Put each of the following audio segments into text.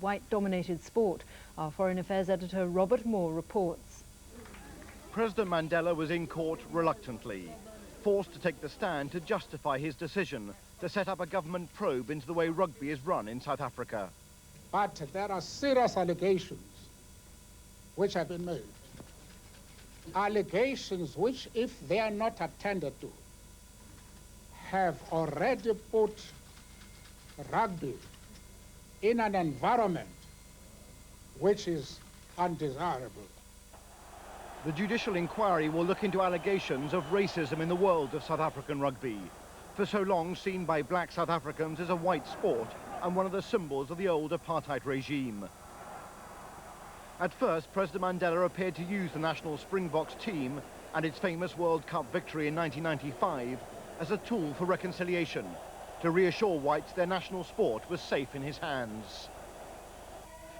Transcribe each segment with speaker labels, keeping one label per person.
Speaker 1: White-dominated sport. Our Foreign Affairs editor Robert Moore reports.
Speaker 2: President Mandela was in court reluctantly, forced to take the stand to justify his decision to set up a government probe into the way rugby is run in South Africa.
Speaker 3: But there are serious allegations which have been made. Allegations which, if they are not attended to, have already put rugby in an environment which is undesirable.
Speaker 2: The judicial inquiry will look into allegations of racism in the world of South African rugby, for so long seen by black South Africans as a white sport and one of the symbols of the old apartheid regime. At first, President Mandela appeared to use the national Springboks team and its famous World Cup victory in 1995 as a tool for reconciliation, to reassure whites their national sport was safe in his hands.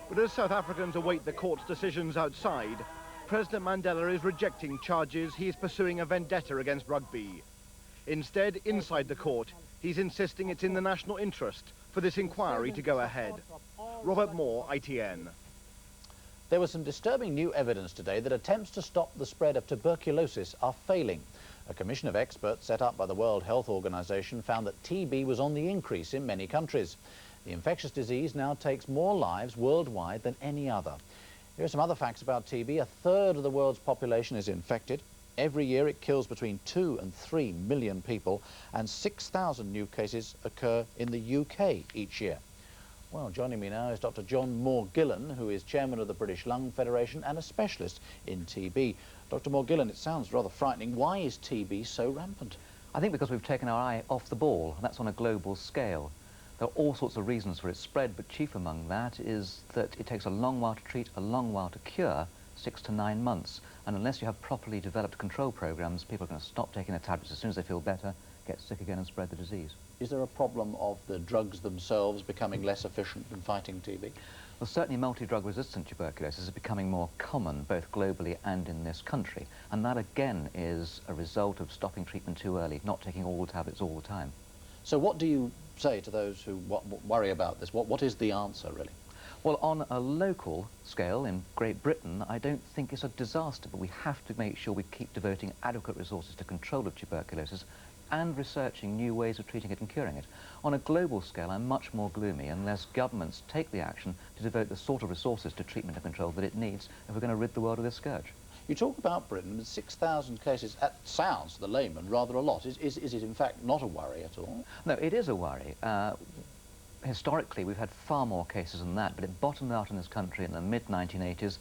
Speaker 2: But as South Africans await the court's decisions outside, President Mandela is rejecting charges he is pursuing a vendetta against rugby. Instead, inside the court, he's insisting it's in the national interest for this inquiry to go ahead. Robert Moore, ITN.
Speaker 4: There was some disturbing new evidence today that attempts to stop the spread of tuberculosis are failing. A commission of experts set up by the World Health Organization found that TB was on the increase in many countries. The infectious disease now takes more lives worldwide than any other. Here are some other facts about TB. A third of the world's population is infected. Every year it kills between 2 and 3 million people, and 6,000 new cases occur in the UK each year. Well, joining me now is Dr. John Moore-Gillan, who is chairman of the British Lung Federation and a specialist in TB. Dr. Moore-Gillan, it sounds rather frightening. Why is TB so rampant?
Speaker 5: I think because we've taken our eye off the ball, and that's on a global scale. There are all sorts of reasons for its spread, but chief among that is that it takes a long while to treat, a long while to cure, 6 to 9 months. And unless you have properly developed control programs, people are going to stop taking their tablets as soon as they feel better, get sick again and spread the disease.
Speaker 4: Is there a problem of the drugs themselves becoming less efficient in fighting TB?
Speaker 5: Well, certainly multi-drug resistant tuberculosis is becoming more common, both globally and in this country. And that, again, is a result of stopping treatment too early, not taking all the tablets all the time.
Speaker 4: So what do you say to those who worry about this? What is the answer, really?
Speaker 5: Well, on a local scale in Great Britain, I don't think it's a disaster, but we have to make sure we keep devoting adequate resources to control of tuberculosis and researching new ways of treating it and curing it. On a global scale, I'm much more gloomy unless governments take the action to devote the sort of resources to treatment and control that it needs if we're going to rid the world of this scourge.
Speaker 4: You talk about Britain with 6,000 cases. That sounds, to the layman, rather a lot. Is it in fact not a worry at all?
Speaker 5: No, it is a worry. Historically, we've had far more cases than that, but it bottomed out in this country in the mid-1980s.